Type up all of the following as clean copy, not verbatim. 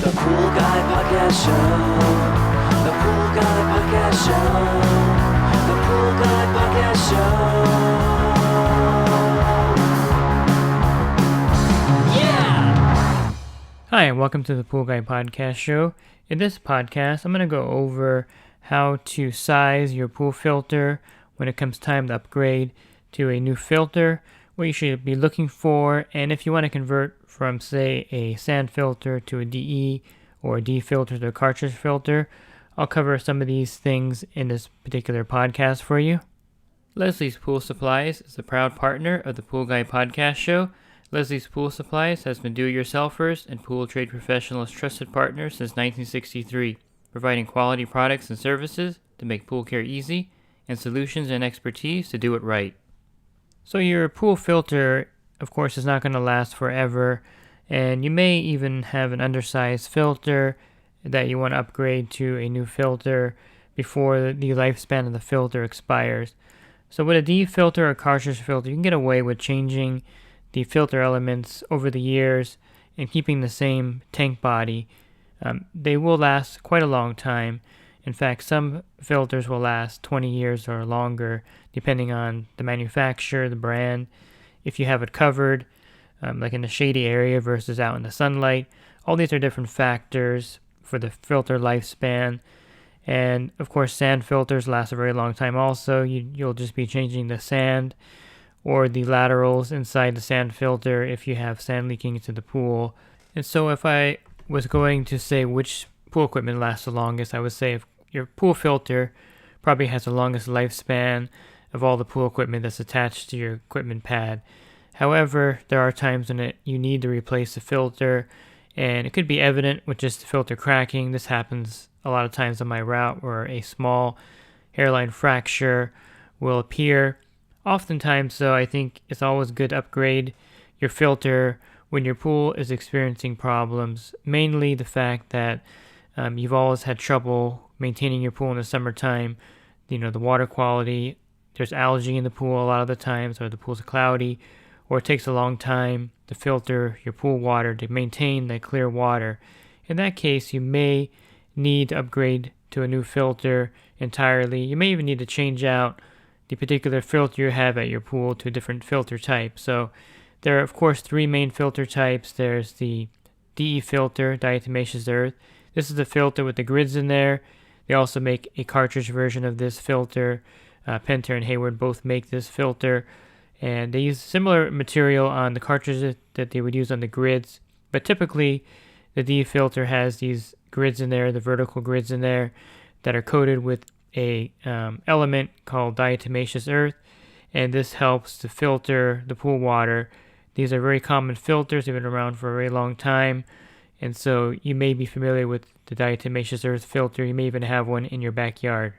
The Pool Guy Podcast Show. The Pool Guy Podcast Show. The Pool Guy Podcast Show. Yeah! Hi, and welcome to the Pool Guy Podcast Show. In this podcast, I'm going to go over how to size your pool filter when it comes time to upgrade to a new filter, what you should be looking for, and if you want to convert from, say, a sand filter to a DE or a D filter to a cartridge filter. I'll cover some of these things in this particular podcast for you. Leslie's Pool Supplies is a proud partner of the Pool Guy Podcast Show. Leslie's Pool Supplies has been do-it-yourselfers and pool trade professionals' trusted partner since 1963, providing quality products and services to make pool care easy and solutions and expertise to do it right. So your pool filter, of course, is not going to last forever, and you may even have an undersized filter that you want to upgrade to a new filter before the lifespan of the filter expires. So with a D filter or cartridge filter, you can get away with changing the filter elements over the years and keeping the same tank body. They will last quite a long time. In fact, some filters will last 20 years or longer, depending on the manufacturer, the brand, if you have it covered, like in a shady area versus out in the sunlight. All these are different factors for the filter lifespan. And of course, sand filters last a very long time also. You'll just be changing the sand or the laterals inside the sand filter if you have sand leaking into the pool. And so if I was going to say which pool equipment lasts the longest, I would say if your pool filter probably has the longest lifespan of all the pool equipment that's attached to your equipment pad. However, there are times when you need to replace the filter, and it could be evident with just the filter cracking. This happens a lot of times on my route where a small hairline fracture will appear. Oftentimes, though, I think it's always good to upgrade your filter when your pool is experiencing problems, mainly the fact that you've always had trouble maintaining your pool in the summertime. The water quality, there's algae in the pool a lot of the times, or the pool's cloudy, or it takes a long time to filter your pool water to maintain that clear water. In that case, you may need to upgrade to a new filter entirely. You may even need to change out the particular filter you have at your pool to a different filter type. So there are, of course, three main filter types. There's the DE filter, diatomaceous earth. This is the filter with the grids in there. They also make a cartridge version of this filter. Penter and Hayward both make this filter, and they use similar material on the cartridges that they would use on the grids, but typically the D filter has these grids in there, the vertical grids in there, that are coated with a element called diatomaceous earth, and this helps to filter the pool water. These are very common filters. They've been around for a very long time, and so you may be familiar with the diatomaceous earth filter. You may even have one in your backyard.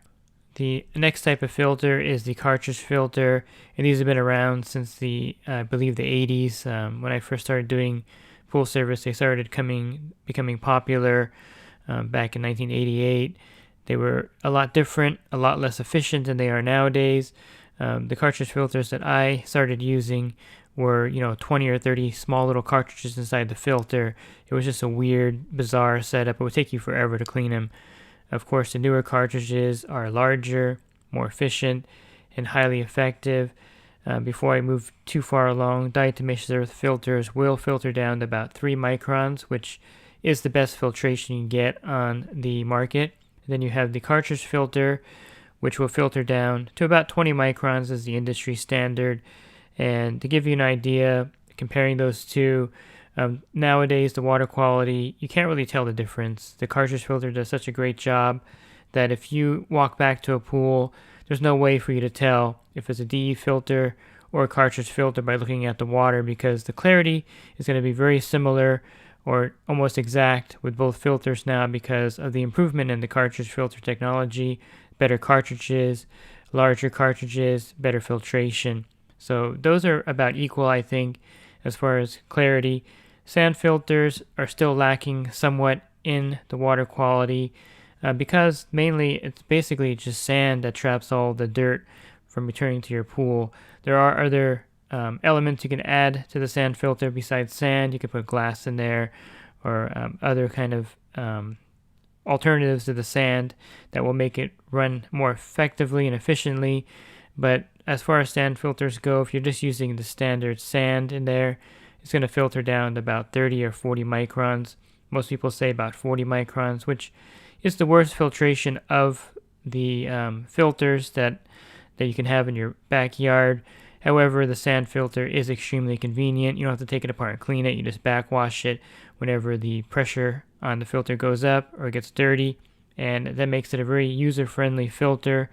The next type of filter is the cartridge filter, and these have been around since I believe the 80s. When I first started doing pool service, they started becoming popular back in 1988. They were a lot different, a lot less efficient than they are nowadays. The cartridge filters that I started using were 20 or 30 small little cartridges inside the filter. It was just a weird, bizarre setup. It would take you forever to clean them. Of course, the newer cartridges are larger, more efficient, and highly effective. Before I move too far along, diatomaceous earth filters will filter down to about 3 microns, which is the best filtration you can get on the market. Then you have the cartridge filter, which will filter down to about 20 microns as the industry standard. And to give you an idea, comparing those two, nowadays the water quality, you can't really tell the difference. The cartridge filter does such a great job that if you walk back to a pool, there's no way for you to tell if it's a DE filter or a cartridge filter by looking at the water, because the clarity is going to be very similar or almost exact with both filters now because of the improvement in the cartridge filter technology, better cartridges, larger cartridges, better filtration. So those are about equal, I think, as far as clarity. Sand filters are still lacking somewhat in the water quality because mainly it's basically just sand that traps all the dirt from returning to your pool. There are other elements you can add to the sand filter besides sand. You can put glass in there, or other kind of alternatives to the sand that will make it run more effectively and efficiently. But as far as sand filters go, if you're just using the standard sand in there, it's going to filter down to about 30 or 40 microns. Most people say about 40 microns, which is the worst filtration of the filters that you can have in your backyard. However, the sand filter is extremely convenient. You don't have to take it apart and clean it. You just backwash it whenever the pressure on the filter goes up or gets dirty, and that makes it a very user-friendly filter.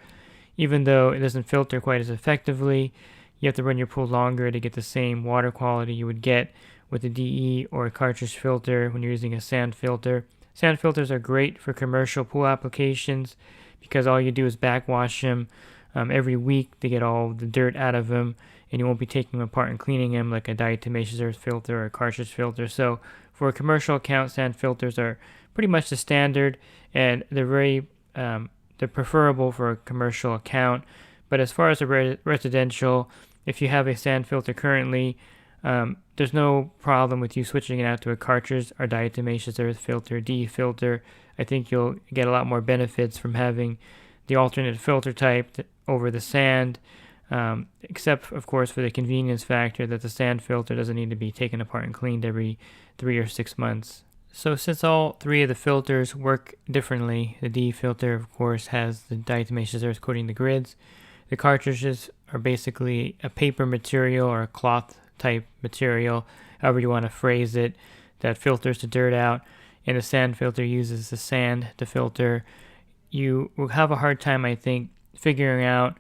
Even though it doesn't filter quite as effectively, you have to run your pool longer to get the same water quality you would get with a DE or a cartridge filter when you're using a sand filter. Sand filters are great for commercial pool applications because all you do is backwash them every week to get all the dirt out of them, and you won't be taking them apart and cleaning them like a diatomaceous earth filter or a cartridge filter. So for a commercial account, sand filters are pretty much the standard, and they're preferable for a commercial account. But as far as a residential, if you have a sand filter currently, there's no problem with you switching it out to a cartridge or diatomaceous earth filter, DE filter. I think you'll get a lot more benefits from having the alternate filter type over the sand, except of course for the convenience factor that the sand filter doesn't need to be taken apart and cleaned every 3 or 6 months. So since all three of the filters work differently, the DE filter of course has the diatomaceous earth coating the grids. The cartridges are basically a paper material or a cloth type material, however you want to phrase it, that filters the dirt out, and the sand filter uses the sand to filter. You will have a hard time, I think, figuring out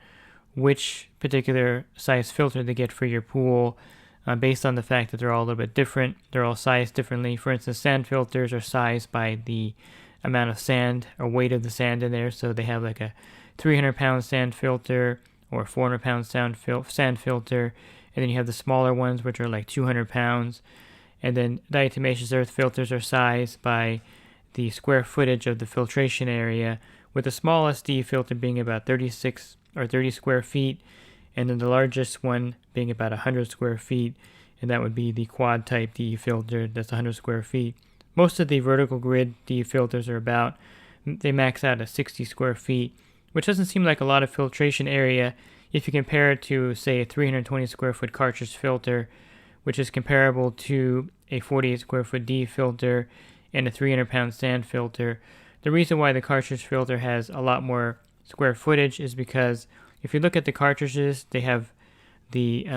which particular size filter to get for your pool based on the fact that they're all a little bit different. They're all sized differently. For instance, sand filters are sized by the amount of sand or weight of the sand in there. So they have like a 300-pound sand filter or a 400-pound sand filter. And then you have the smaller ones, which are like 200 pounds. And then diatomaceous earth filters are sized by the square footage of the filtration area, with the smallest DE filter being about 36 or 30 square feet, and then the largest one being about 100 square feet, and that would be the quad type DE filter that's 100 square feet. Most of the vertical grid DE filters are they max out at 60 square feet, which doesn't seem like a lot of filtration area if you compare it to, say, a 320 square foot cartridge filter, which is comparable to a 48 square foot DE filter and a 300-pound sand filter. The reason why the cartridge filter has a lot more square footage is because if you look at the cartridges, they have the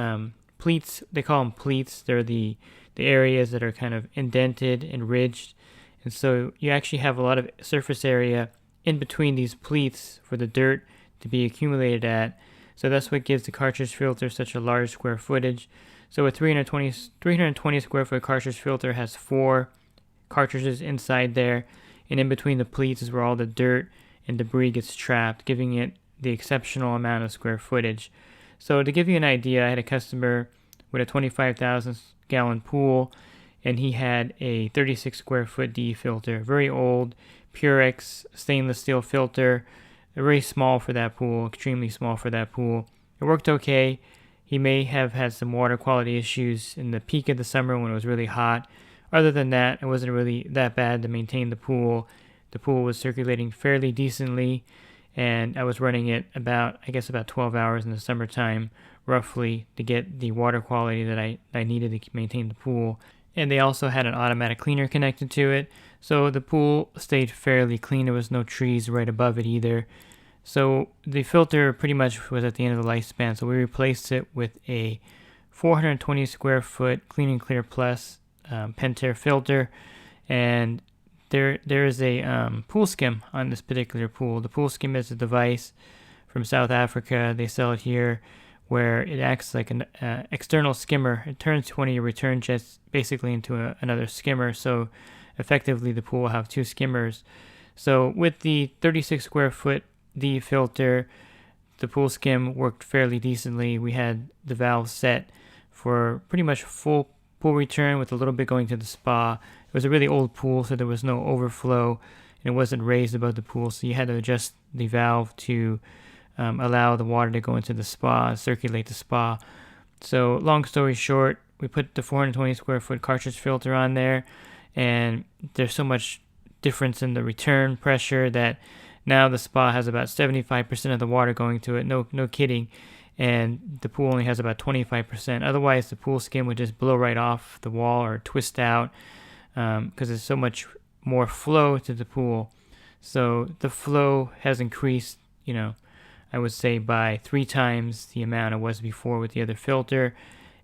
pleats. They call them pleats. They're the areas that are kind of indented and ridged. And so you actually have a lot of surface area in between these pleats for the dirt to be accumulated at. So that's what gives the cartridge filter such a large square footage. So a 320 square foot cartridge filter has 4 cartridges inside there, and in between the pleats is where all the dirt and debris gets trapped, giving it the exceptional amount of square footage. So to give you an idea, I had a customer with a 25,000 gallon pool, and he had a 36 square foot DE filter, very old Purex stainless steel filter, very small for that pool, extremely small for that pool. It worked okay. He may have had some water quality issues in the peak of the summer when it was really hot. Other than that, it wasn't really that bad to maintain the pool. The pool was circulating fairly decently, and I was running it about 12 hours in the summertime, roughly, to get the water quality that I needed to maintain the pool. And they also had an automatic cleaner connected to it, so the pool stayed fairly clean. There was no trees right above it either. So the filter pretty much was at the end of the lifespan, so we replaced it with a 420 square foot Clean and Clear Plus Pentair filter, and there is a pool skim on this particular pool. The pool skim is a device from South Africa. They sell it here, where it acts like an external skimmer. It turns one of your return jets basically into another skimmer, so effectively the pool will have 2 skimmers. So with the 36 square foot DE filter, the pool skim worked fairly decently. We had the valve set for pretty much full pool return with a little bit going to the spa. It was a really old pool, so there was no overflow, and it wasn't raised above the pool, so you had to adjust the valve to allow the water to go into the spa, circulate the spa. So long story short, we put the 420 square foot cartridge filter on there, and there's so much difference in the return pressure that now the spa has about 75% of the water going to it. No kidding. And the pool only has about 25%. Otherwise, the pool skin would just blow right off the wall or twist out because there's so much more flow to the pool. So the flow has increased, I would say by 3 times the amount it was before with the other filter.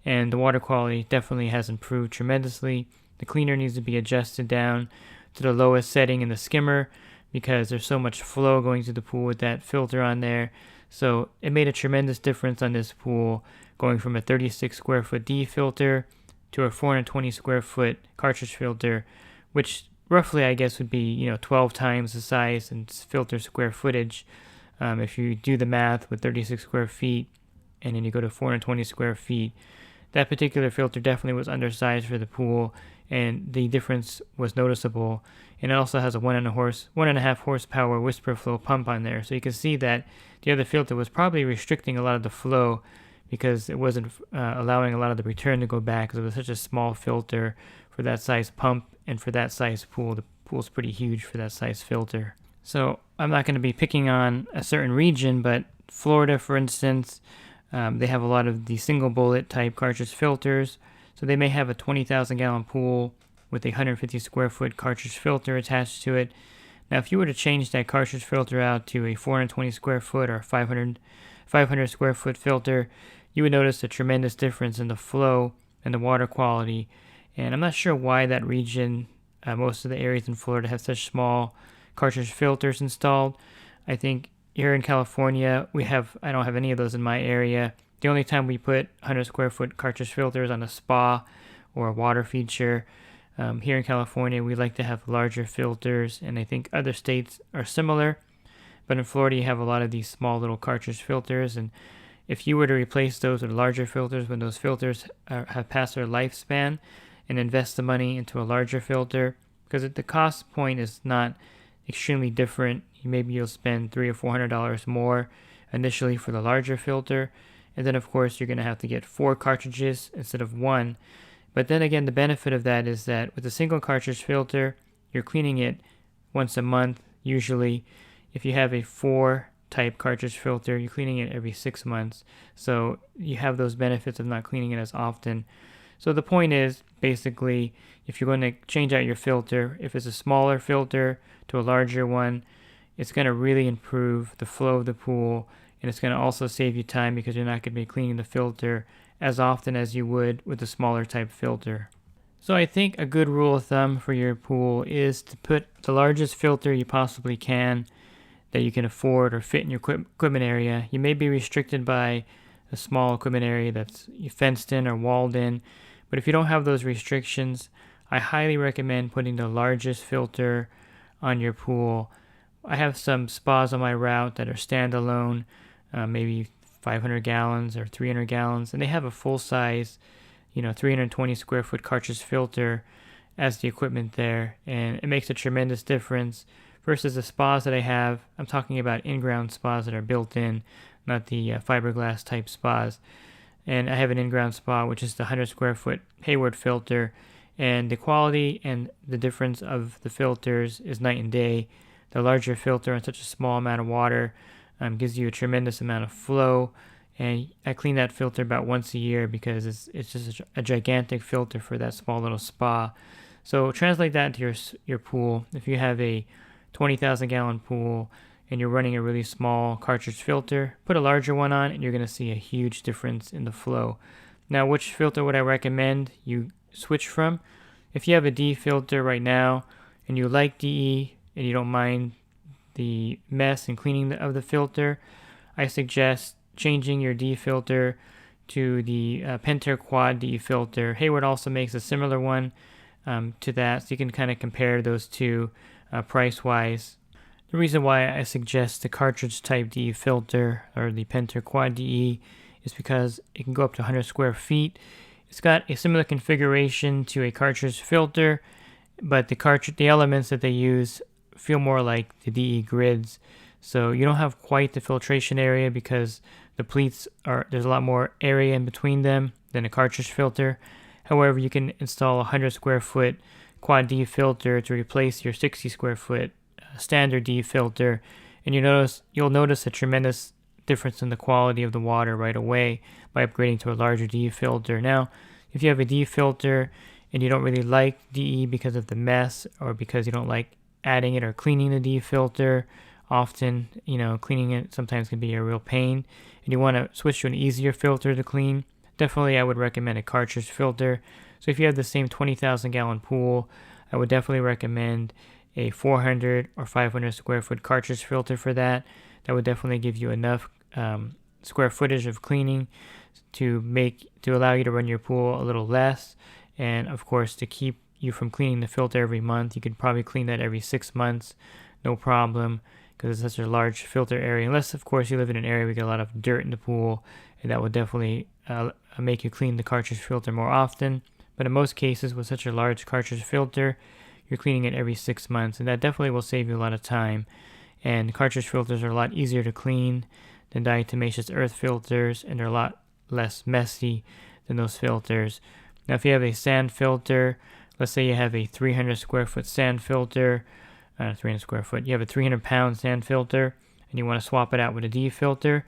And the water quality definitely has improved tremendously. The cleaner needs to be adjusted down to the lowest setting in the skimmer because there's so much flow going to the pool with that filter on there. So it made a tremendous difference on this pool going from a 36 square foot D filter to a 420 square foot cartridge filter, which roughly I guess would be 12 times the size and filter square footage. If you do the math with 36 square feet and then you go to 420 square feet, that particular filter definitely was undersized for the pool, and the difference was noticeable. And it also has a 1.5 horsepower whisper flow pump on there, so you can see that the other filter was probably restricting a lot of the flow because it wasn't allowing a lot of the return to go back because it was such a small filter for that size pump and for that size pool. The pool's pretty huge for that size filter. So I'm not going to be picking on a certain region, but Florida, for instance, they have a lot of the single bullet type cartridge filters. So they may have a 20,000 gallon pool with a 150 square foot cartridge filter attached to it. Now, if you were to change that cartridge filter out to a 420 square foot or 500 square foot filter, you would notice a tremendous difference in the flow and the water quality. And I'm not sure why that region, most of the areas in Florida have such small cartridge filters installed. I think here in California, I don't have any of those in my area. The only time we put 100 square foot cartridge filters on a spa or a water feature. Here in California, we like to have larger filters, and I think other states are similar. But in Florida, you have a lot of these small little cartridge filters, and if you were to replace those with larger filters when those filters have passed their lifespan and invest the money into a larger filter, because the cost point is not extremely different. Maybe you'll spend $300 or $400 more initially for the larger filter, and then of course you're going to have to get 4 cartridges instead of 1. But then again, the benefit of that is that with a single cartridge filter, you're cleaning it once a month usually. If you have a 4 type cartridge filter, you're cleaning it every 6 months. So you have those benefits of not cleaning it as often. So the point is, basically, if you're going to change out your filter, if it's a smaller filter to a larger one, it's going to really improve the flow of the pool, and it's going to also save you time because you're not going to be cleaning the filter as often as you would with a smaller type filter. So I think a good rule of thumb for your pool is to put the largest filter you possibly can that you can afford or fit in your equipment area. You may be restricted by a small equipment area that's fenced in or walled in, but if you don't have those restrictions, I highly recommend putting the largest filter on your pool. I have some spas on my route that are standalone, maybe 500 gallons or 300 gallons, and they have a full-size, 320 square foot cartridge filter as the equipment there, and it makes a tremendous difference versus the spas that I have. I'm talking about in-ground spas that are built in, not the fiberglass type spas. And I have an in-ground spa, which is the 100 square foot Hayward filter, and the quality and the difference of the filters is night and day. The larger filter on such a small amount of water gives you a tremendous amount of flow, and I clean that filter about once a year because it's just a gigantic filter for that small little spa. So translate that to your pool. If you have a 20,000 gallon pool and you're running a really small cartridge filter, put a larger one on and you're going to see a huge difference in the flow. Now, which filter would I recommend you switch from? If you have a D filter right now and you like DE and you don't mind the mess and cleaning of the filter, I suggest changing your D filter to the Pentair Quad D filter. Hayward also makes a similar one to that, so you can kind of compare those two price-wise. The reason why I suggest the cartridge type DE filter or the Pentair Quad DE is because it can go up to 100 square feet. It's got a similar configuration to a cartridge filter, but the elements that they use feel more like the DE grids. So you don't have quite the filtration area because the pleats there's a lot more area in between them than a cartridge filter. However, you can install a 100 square foot quad D filter to replace your 60 square foot standard D filter, and you'll notice a tremendous difference in the quality of the water right away by upgrading to a larger D filter. Now, if you have a D filter and you don't really like DE because of the mess or because you don't like adding it or cleaning the D filter often, cleaning it sometimes can be a real pain, and you want to switch to an easier filter to clean, definitely I would recommend a cartridge filter. So if you have the same 20,000 gallon pool, I would definitely recommend a 400 or 500 square foot cartridge filter for that. That would definitely give you enough square footage of cleaning to allow you to run your pool a little less, and of course to keep you from cleaning the filter every month. You could probably clean that every 6 months, no problem, because it's such a large filter area. Unless of course you live in an area where you get a lot of dirt in the pool, and that would definitely make you clean the cartridge filter more often. But in most cases with such a large cartridge filter, you're cleaning it every 6 months, and that definitely will save you a lot of time. And cartridge filters are a lot easier to clean than diatomaceous earth filters, and they're a lot less messy than those filters. Now if you have a sand filter, let's say you have a 300 square foot sand filter, you have a 300 pound sand filter, and you want to swap it out with a D filter,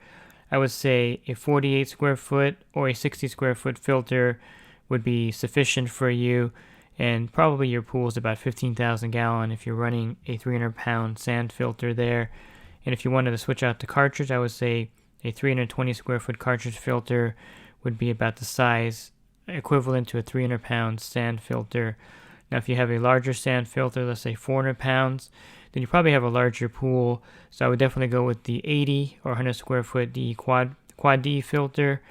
I would say a 48 square foot or a 60 square foot filter would be sufficient for you, and probably your pool is about 15,000 gallon if you're running a 300 pound sand filter there. And if you wanted to switch out the cartridge, I would say a 320 square foot cartridge filter would be about the size equivalent to a 300 pound sand filter. Now if you have a larger sand filter, let's say 400 pounds, then you probably have a larger pool, so I would definitely go with the 80 or 100 square foot D quad D filter,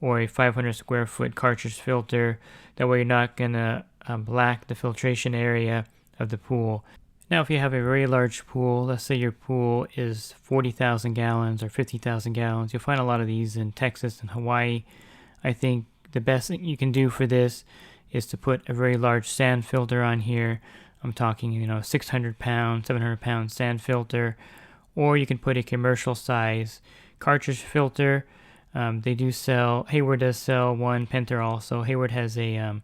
or a 500 square foot cartridge filter. That way you're not going to black the filtration area of the pool. Now if you have a very large pool, let's say your pool is 40,000 gallons or 50,000 gallons, you'll find a lot of these in Texas and Hawaii. I think the best thing you can do for this is to put a very large sand filter on here. I'm talking 600 pound, 700 pound sand filter, or you can put a commercial size cartridge filter. They do sell, Hayward does sell one, Penter also. Hayward has a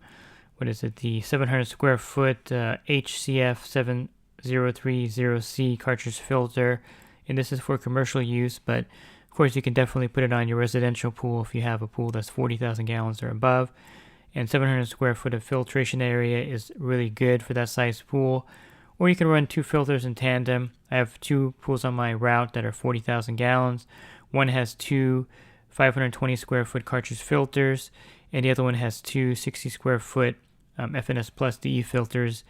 the 700 square foot HCF 7030C cartridge filter, and this is for commercial use, but of course you can definitely put it on your residential pool if you have a pool that's 40,000 gallons or above. And 700 square foot of filtration area is really good for that size pool. Or you can run two filters in tandem. I have two pools on my route that are 40,000 gallons. One has two 520 square foot cartridge filters, and the other one has two 60 square foot FNS Plus DE filters,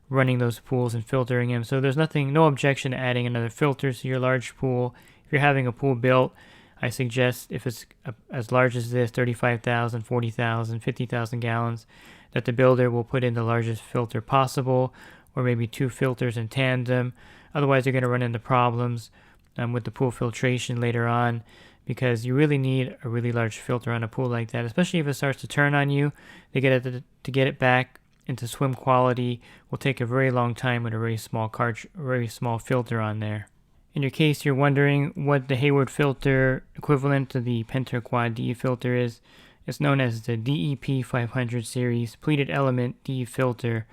running those pools and filtering them. So there's no objection to adding another filter to your large pool. If you're having a pool built, I suggest if it's as large as this, 35,000, 40,000, 50,000 gallons, that the builder will put in the largest filter possible, or maybe two filters in tandem. Otherwise, you're going to run into problems with the pool filtration later on, because you really need a really large filter on a pool like that, especially if it starts to turn on you. To get it back into swim quality will take a very long time with a very small filter on there. In your case, you're wondering what the Hayward filter equivalent to the Penter Quad DE filter is. It's known as the DEP 500 series pleated element DE filter.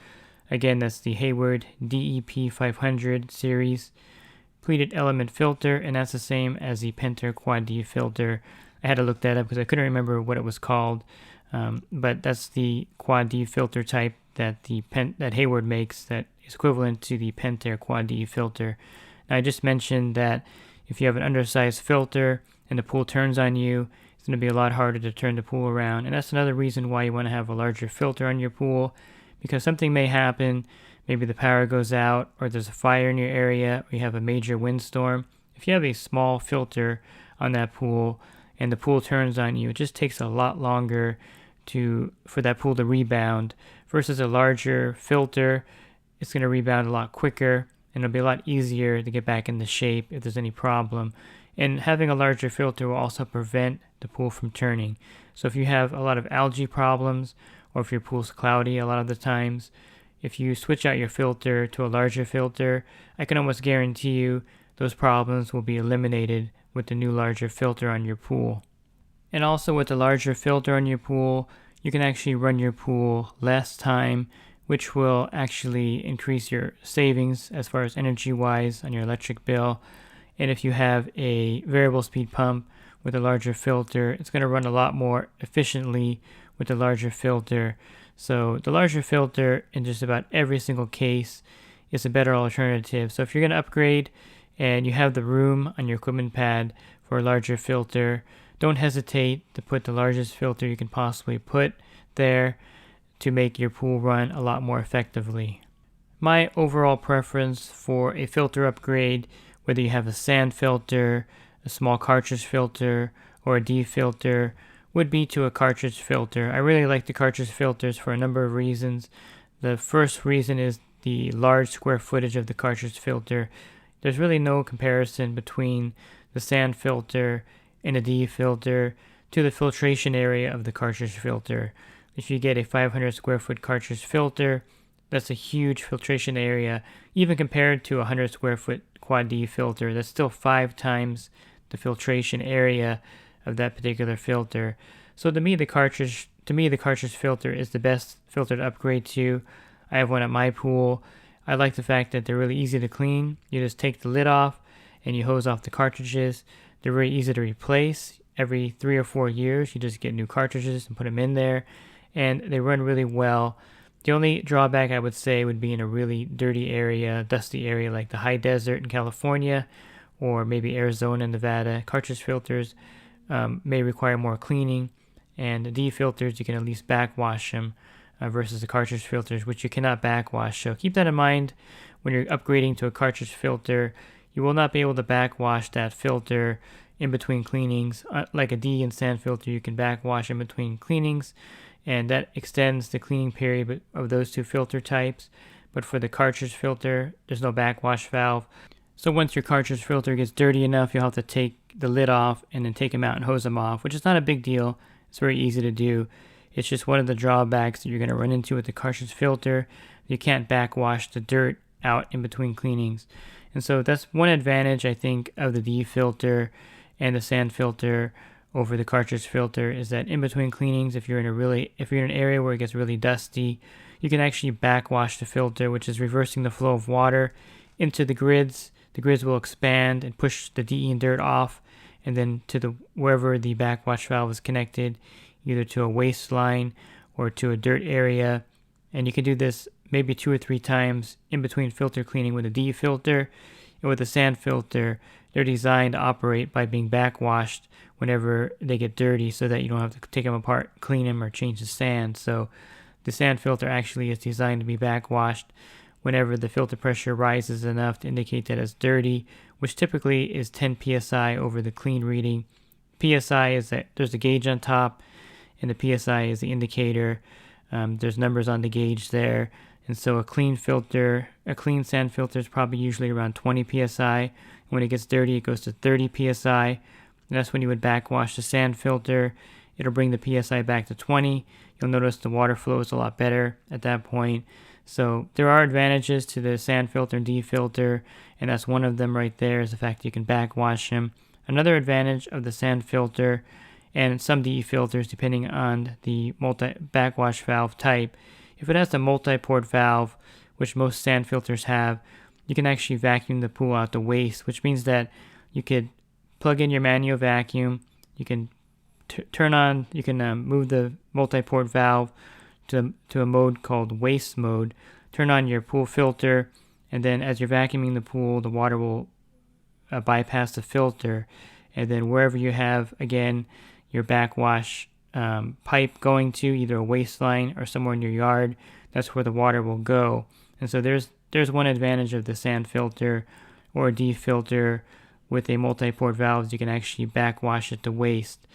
Again, that's the Hayward DEP 500 series pleated element filter, and that's the same as the Penter Quad DE filter. I had to look that up because I couldn't remember what it was called, but that's the Quad DE filter type that that Hayward makes that is equivalent to the Penter Quad DE filter. Now, I just mentioned that if you have an undersized filter and the pool turns on you, it's going to be a lot harder to turn the pool around. And that's another reason why you want to have a larger filter on your pool, because something may happen. Maybe the power goes out, or there's a fire in your area, or you have a major windstorm. If you have a small filter on that pool and the pool turns on you, it just takes a lot longer for that pool to rebound. Versus a larger filter, it's going to rebound a lot quicker, and it'll be a lot easier to get back into shape if there's any problem. And having a larger filter will also prevent the pool from turning. So if you have a lot of algae problems, or if your pool's cloudy a lot of the times, if you switch out your filter to a larger filter, I can almost guarantee you those problems will be eliminated with the new larger filter on your pool. And also with the larger filter on your pool, you can actually run your pool less time which will actually increase your savings as far as energy-wise on your electric bill. And if you have a variable speed pump with a larger filter, it's going to run a lot more efficiently with the larger filter. So the larger filter in just about every single case is a better alternative. So if you're going to upgrade and you have the room on your equipment pad for a larger filter, don't hesitate to put the largest filter you can possibly put there to make your pool run a lot more effectively. My overall preference for a filter upgrade, whether you have a sand filter, a small cartridge filter, or a D filter, would be to a cartridge filter. I really like the cartridge filters for a number of reasons. The first reason is the large square footage of the cartridge filter. There's really no comparison between the sand filter and a D filter to the filtration area of the cartridge filter. If you get a 500 square foot cartridge filter, that's a huge filtration area. Even compared to a 100 square foot quad D filter, that's still 5 times the filtration area of that particular filter. So to me, the cartridge filter is the best filter to upgrade to. I have one at my pool. I like the fact that they're really easy to clean. You just take the lid off and you hose off the cartridges. They're very easy to replace. Every 3 or 4 years, you just get new cartridges and put them in there, and they run really well. The only drawback I would say would be in a really dirty area, dusty area like the high desert in California or maybe Arizona and Nevada. Cartridge filters may require more cleaning, and the D filters, you can at least backwash them versus the cartridge filters, which you cannot backwash. So keep that in mind when you're upgrading to a cartridge filter. You will not be able to backwash that filter in between cleanings. Like a D and sand filter, you can backwash in between cleanings, and that extends the cleaning period of those two filter types. But for the cartridge filter, there's no backwash valve. So once your cartridge filter gets dirty enough, you'll have to take the lid off and then take them out and hose them off, which is not a big deal. It's very easy to do. It's just one of the drawbacks that you're going to run into with the cartridge filter. You can't backwash the dirt out in between cleanings. And so that's one advantage, I think, of the D filter and the sand filter over the cartridge filter, is that in between cleanings, if you're in an area where it gets really dusty, you can actually backwash the filter, which is reversing the flow of water into the grids. The grids will expand and push the DE and dirt off, and then to wherever the backwash valve is connected, either to a waste line or to a dirt area. And you can do this maybe 2 or 3 times in between filter cleaning with a D filter. And with a sand filter, they're designed to operate by being backwashed whenever they get dirty, so that you don't have to take them apart, clean them, or change the sand. So the sand filter actually is designed to be backwashed whenever the filter pressure rises enough to indicate that it's dirty, which typically is 10 psi over the clean reading. PSI is that there's a gauge on top, and the PSI is the indicator. There's numbers on the gauge there. And so a clean sand filter is probably usually around 20 psi. When it gets dirty, it goes to 30 psi. And that's when you would backwash the sand filter. It'll bring the psi back to 20. You'll notice the water flow is a lot better at that point. So there are advantages to the sand filter and D filter, and that's one of them right there, is the fact that you can backwash them. Another advantage of the sand filter and some DE filters, depending on the backwash valve type, if it has a multi-port valve, which most sand filters have, you can actually vacuum the pool out the waste, which means that you could plug in your manual vacuum, you can move the multi-port valve to a mode called waste mode, turn on your pool filter, and then as you're vacuuming the pool, the water will bypass the filter, and then wherever you have, again, your backwash pipe going to, either a waste line or somewhere in your yard, that's where the water will go. And so there's one advantage of the sand filter or a D filter with a multi-port valve. You can actually backwash it to waste.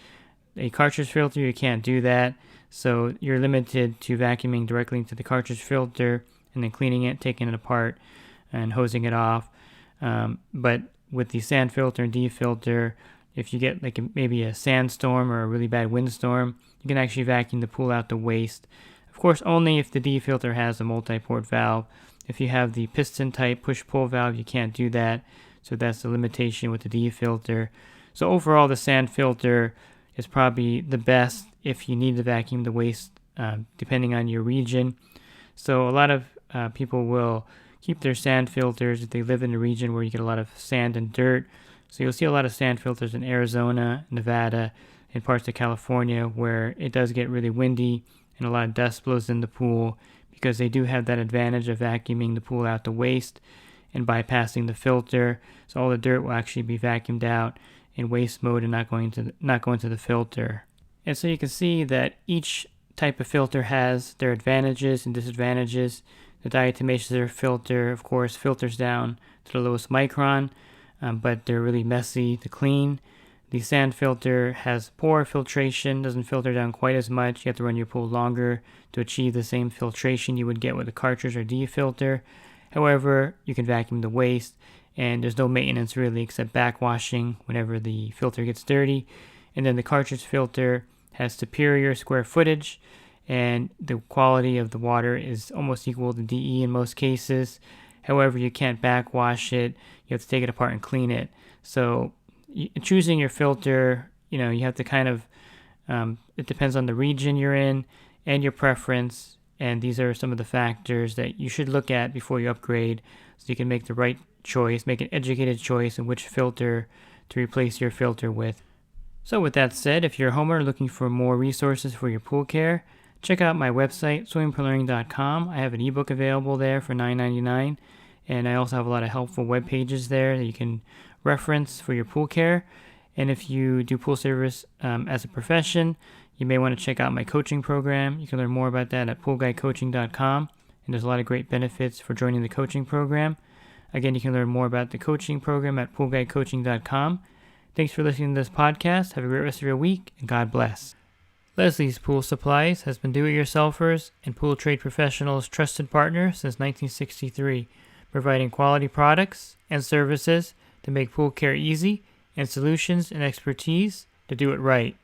A cartridge filter, you can't do that, so you're limited to vacuuming directly into the cartridge filter and then cleaning it, taking it apart, and hosing it off. But with the sand filter and D filter, if you get maybe a sandstorm or a really bad windstorm, you can actually vacuum the pool out to waste. Of course, only if the D filter has a multi-port valve. If you have the piston type push-pull valve, you can't do that. So that's the limitation with the D filter. So overall, the sand filter is probably the best if you need to vacuum the waste, depending on your region. So a lot of people will keep their sand filters if they live in a region where you get a lot of sand and dirt. So you'll see a lot of sand filters in Arizona, Nevada, and parts of California where it does get really windy and a lot of dust blows in the pool, because they do have that advantage of vacuuming the pool out to waste and bypassing the filter. So all the dirt will actually be vacuumed out in waste mode and not going to the filter. And so you can see that each type of filter has their advantages and disadvantages. The diatomaceous filter, of course, filters down to the lowest micron, but they're really messy to clean. The sand filter has poor filtration, doesn't filter down quite as much. You have to run your pool longer to achieve the same filtration you would get with a cartridge or D filter. However, you can vacuum the waste, and there's no maintenance really except backwashing whenever the filter gets dirty. And then the cartridge filter has superior square footage, and the quality of the water is almost equal to DE in most cases. However, you can't backwash it. You have to take it apart and clean it. So choosing your filter, you have to kind of, it depends on the region you're in and your preference. And these are some of the factors that you should look at before you upgrade, so you can make the right choice, make an educated choice in which filter to replace your filter with. So with that said, if you're a homeowner looking for more resources for your pool care, check out my website, swimmingpoollearning.com. I have an ebook available there for $9.99, and I also have a lot of helpful web pages there that you can reference for your pool care. And if you do pool service as a profession, you may want to check out my coaching program. You can learn more about that at poolguycoaching.com, and there's a lot of great benefits for joining the coaching program. Again, you can learn more about the coaching program at poolguycoaching.com. Thanks for listening to this podcast. Have a great rest of your week, and God bless. Leslie's Pool Supplies has been do-it-yourselfers and pool trade professionals' trusted partner since 1963, providing quality products and services to make pool care easy, and solutions and expertise to do it right.